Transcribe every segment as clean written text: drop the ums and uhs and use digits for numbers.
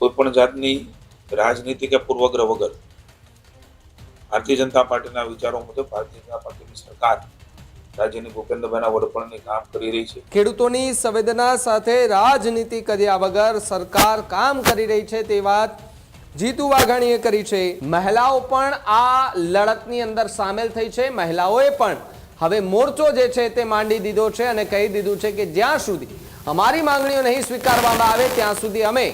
કોઈપણ જાતની રાજનીતિ કે પૂર્વગ્રહ વગર ભારતીય જનતા પાર્ટીના વિચારો મુજબ ભારતીય જનતા પાર્ટીની સરકાર રાજ્યની ભૂપેન્દ્રભાઈના વડપણની કામ કરી રહી છે। ખેડૂતોની સંવેદના સાથે રાજનીતિ કર્યા વગર સરકાર કામ કરી રહી છે તે વાત જીતુ વાઘાણીએ કરી છે। મહિલાઓ પણ આ લડતની અંદર સામેલ થઈ છે। મહિલાઓએ પણ હવે મોરચો જે છે તે માંડી દીધો છે અને કહી દીધું છે કે જ્યાં સુધી અમારી માંગણીઓ નહીં સ્વીકારવામાં આવે ત્યાં સુધી અમે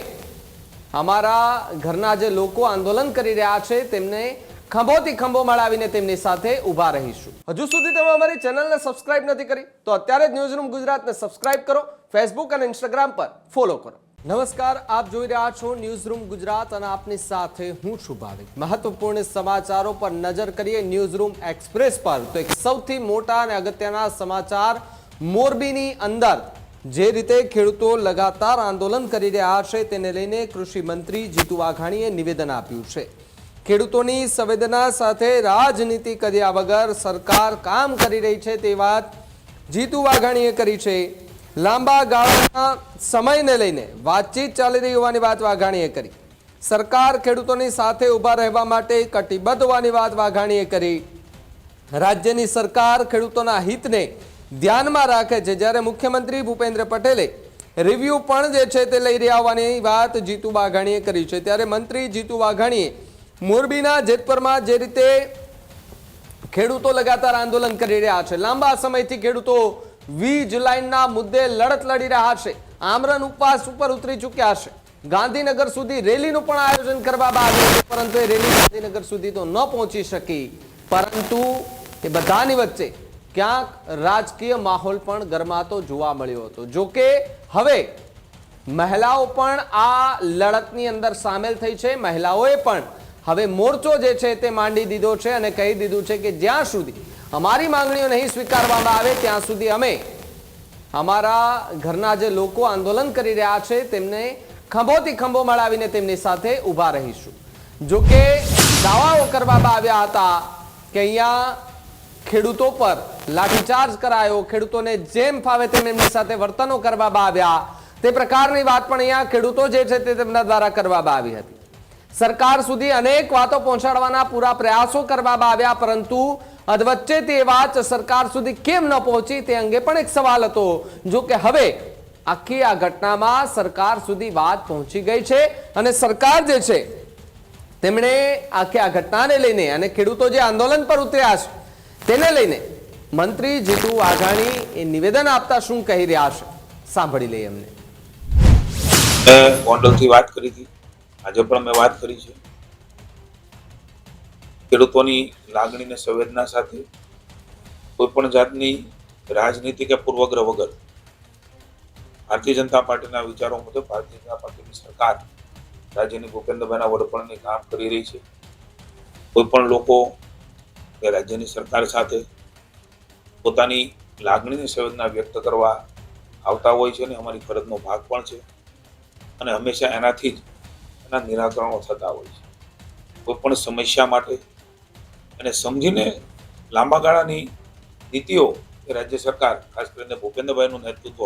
અમારા ઘરના જે લોકો આંદોલન કરી રહ્યા છે તેમને ખંભોથી ખંભો મળાવીને તેમની સાથે ઊભા રહીશું। હજુ સુધી તમે અમારી ચેનલને સબસ્ક્રાઇબ નથી કરી તો અત્યારે જ ન્યૂઝરૂમ ગુજરાતને સબસ્ક્રાઇબ કરો, ફેસબુક અને ઇન્સ્ટાગ્રામ પર ફોલો કરો। નમસ્કાર, આપ જોઈ રહ્યા છો ન્યૂઝરૂમ ગુજરાત અને આપની સાથે હું છું ભાવિક। મહત્વપૂર્ણ સમાચારો પર નજર કરીએ ન્યૂઝરૂમ એક્સપ્રેસ પર તો એક સૌથી મોટા અને અગત્યના સમાચાર મોરબીની અંદર જે રીતે ખેડૂતો લગાતાર આંદોલન કરી રહ્યા છે તેને લઈને કૃષિ મંત્રી જીતુ વાઘાણીએ નિવેદન આપ્યું છે। ખેડૂતોની સંવેદના સાથે રાજનીતિ કર્યા વગર સરકાર કામ કરી રહી છે તે વાત જીતુ વાઘાણીએ કરી છે। લાંબા ગાળાના સમયને લઈને વાતચીત ચાલી રહી હોવાની વાત વાઘાણીએ કરી। સરકાર ખેડૂતોની સાથે ઊભા રહેવા માટે કટિબદ્ધ હોવાની વાત વાઘાણીએ કરી। રાજ્યની સરકાર ખેડૂતોના હિતને ધ્યાનમાં રાખે છે જ્યારે મુખ્યમંત્રી ભૂપેન્દ્ર પટેલે રિવ્યુ પણ જે છે તે લઈ રહ્યા હોવાની વાત જીતુ વાઘાણીએ કરી છે। ત્યારે મંત્રી જીતુ વાઘાણીએ મોરબીના જેતપરમાં જે રીતે ખેડૂતો લગાતાર આંદોલન કરી રહ્યા છે, લાંબા સમયથી ખેડૂતો વીજ લાઇનના મુદ્દે લડત લડી રહ્યા છે, આમરણ ઉપવાસ ઉપર ઉતરી ચૂક્યા છે, ગાંધીનગર સુધી રેલીનું પણ આયોજન કરવામાં આવ્યું છે પરંતુ એ રેલી ગાંધીનગર સુધી તો ન પહોંચી શકી। પરંતુ એ બધાની વચ્ચે ક્યાંક રાજકીય માહોલ પણ ગરમાતો જોવા મળ્યો હતો। જો કે હવે મહિલાઓ પણ આ લડતની અંદર સામેલ થઈ છે। મહિલાઓએ પણ હવે મોરચો જે છે તે માંડી દીધો છે અને કહી દીધું છે કે જ્યાં સુધી અમારી માંગણીઓ નહીં સ્વીકારવામાં આવે ત્યાં સુધી અમે અમારા ઘરના જે લોકો આંદોલન કરી રહ્યા છે તેમને ખંભોથી ખંભો મળાવીને તેમની સાથે ઊભા રહીશું। જો કે દાવાઓ કરવામાં આવ્યા હતા કે અહીંયા ખેડૂતો પર લાઠીચાર્જ કરાયો, ખેડૂતોને જેમ ફાવે તેમ એમની સાથે વર્તનો કરવામાં આવ્યા, તે પ્રકારની વાત પણ અહીંયા ખેડૂતો જે છે તે તેમના દ્વારા કરવામાં આવી હતી। સરકાર સુધી અનેક વાતો પહોંચાડવાના પૂરા પ્રયાસો કરવામાં આવ્યા પરંતુ અધવચ્ચે તે વાત સરકાર સુધી કેમ ન પહોંચી તે અંગે પણ એક સવાલ હતો। જો કે હવે આખી આ ઘટનામાં સરકાર સુધી વાત પહોંચી ગઈ છે અને સરકાર જે છે તેમણે આખી આ ઘટનાને લઈને અને ખેડૂતો જે આંદોલન પર ઉતર્યા છે તેને લઈને મંત્રી જીતુ વાઘાણી એ નિવેદન આપતા શું કહી રહ્યા છે સાંભળી લઈએ એમને। ગોંડલથી વાત કરી હતી, આજે પણ મેં વાત કરી છે। ખેડૂતોની લાગણીને સંવેદના સાથે કોઈપણ જાતની રાજનીતિ કે પૂર્વગ્રહ વગર ભારતીય જનતા પાર્ટીના વિચારો મુજબ ભારતીય જનતા પાર્ટીની સરકાર રાજ્યની ભૂપેન્દ્રભાઈના વડપણની કામ કરી રહી છે। કોઈપણ લોકો કે રાજ્યની સરકાર સાથે પોતાની લાગણીની સંવેદના વ્યક્ત કરવા આવતા હોય છે અને અમારી ફરજનો ભાગ પણ છે અને હંમેશા એનાથી જ એના નિરાકરણો થતા હોય છે। કોઈપણ સમસ્યા માટે અને સમજીને લાંબા ગાળાની નીતિઓ એ રાજ્ય સરકાર ખાસ કરીને ભૂપેન્દ્રભાઈનું નેતૃત્વ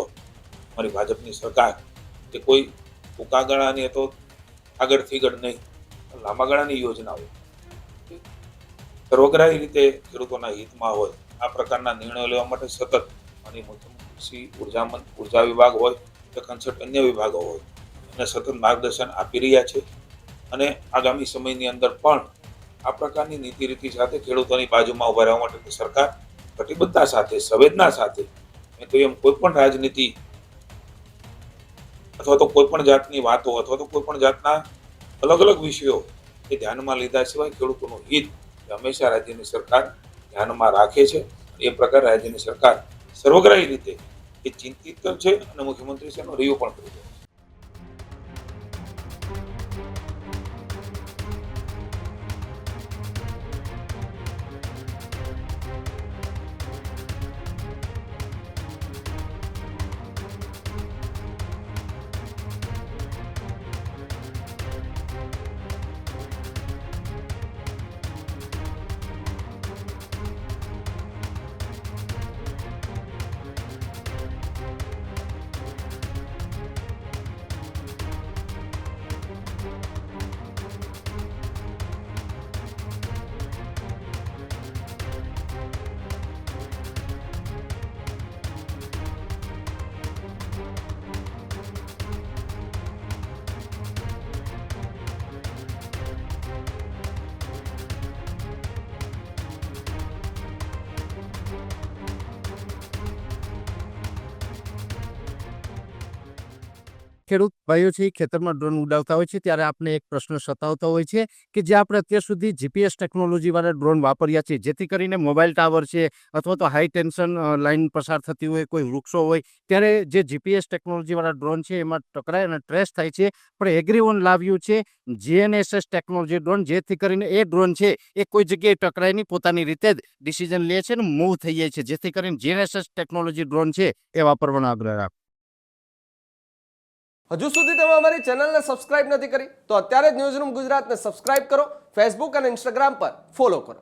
અમારી ભાજપની સરકાર એ કોઈ ટૂંકા ગાળાની તો આગળથી ગળ નહીં, લાંબા ગાળાની યોજનાઓ સર્વગ્રાહી રીતે ખેડૂતોના હિતમાં હોય આ પ્રકારના નિર્ણયો લેવા માટે સતત માની કૃષિ ઉર્જા વિભાગ હોય કે કન્સલ્ટ અન્ય વિભાગો હોય એને સતત માર્ગદર્શન આપી રહ્યા છે અને આગામી સમયની અંદર પણ આ પ્રકારની નીતિ રીતિ સાથે ખેડૂતોની બાજુમાં ઉભા રહેવા માટે સરકાર કટિબદ્ધતા સાથે સંવેદના સાથે મેં તો એમ કોઈ પણ રાજનીતિ અથવા તો કોઈ પણ જાતની વાતો અથવા તો કોઈ પણ જાતના અલગ અલગ વિષયો એ ધ્યાનમાં લીધા સિવાય ખેડૂતોનું હિત હંમેશા રાજ્યની સરકાર ધ્યાનમાં રાખે છે। એ પ્રકાર રાજ્યની સરકાર સર્વગ્રાહી રીતે એ ચિંતિત છે અને મુખ્યમંત્રી શ્રીનો રિવ્યુ પણ કર્યો છે। ખેડૂત ભાઈઓ છે એ ખેતરમાં ડ્રોન ઉડાવતા હોય છે ત્યારે આપણે એક પ્રશ્ન સતાવતો હોય છે કે જે આપણે અત્યાર સુધી જીપીએસ ટેકનોલોજીવાળા ડ્રોન વાપર્યા છે, જેથી કરીને મોબાઈલ ટાવર છે અથવા તો હાઈ ટેન્શન લાઇન પસાર થતી હોય, કોઈ વૃક્ષો હોય, ત્યારે જે જીપીએસ ટેકનોલોજીવાળા ડ્રોન છે એમાં ટકરાય અને ટ્રેસ થાય છે. પણ એગ્રીવન લાવ્યું છે જીએનએસએસ ટેકનોલોજી ડ્રોન, જેથી કરીને એ ડ્રોન છે એ કોઈ જગ્યાએ ટકરાય નહીં, પોતાની રીતે જ ડિસિઝન લે છે અને મૂવ થઈ જાય છે, જેથી કરીને જીએનએસએસ ટેકનોલોજી ડ્રોન છે એ વાપરવાનો આગ્રહ રાખો. હજુ સુધી તમે અમારી ચેનલને સબસ્ક્રાઇબ નથી કરી તો અત્યારે જ ન્યૂઝરૂમ ગુજરાતને સબસ્ક્રાઇબ કરો, ફેસબુક અને ઇન્સ્ટાગ્રામ પર ફોલો કરો.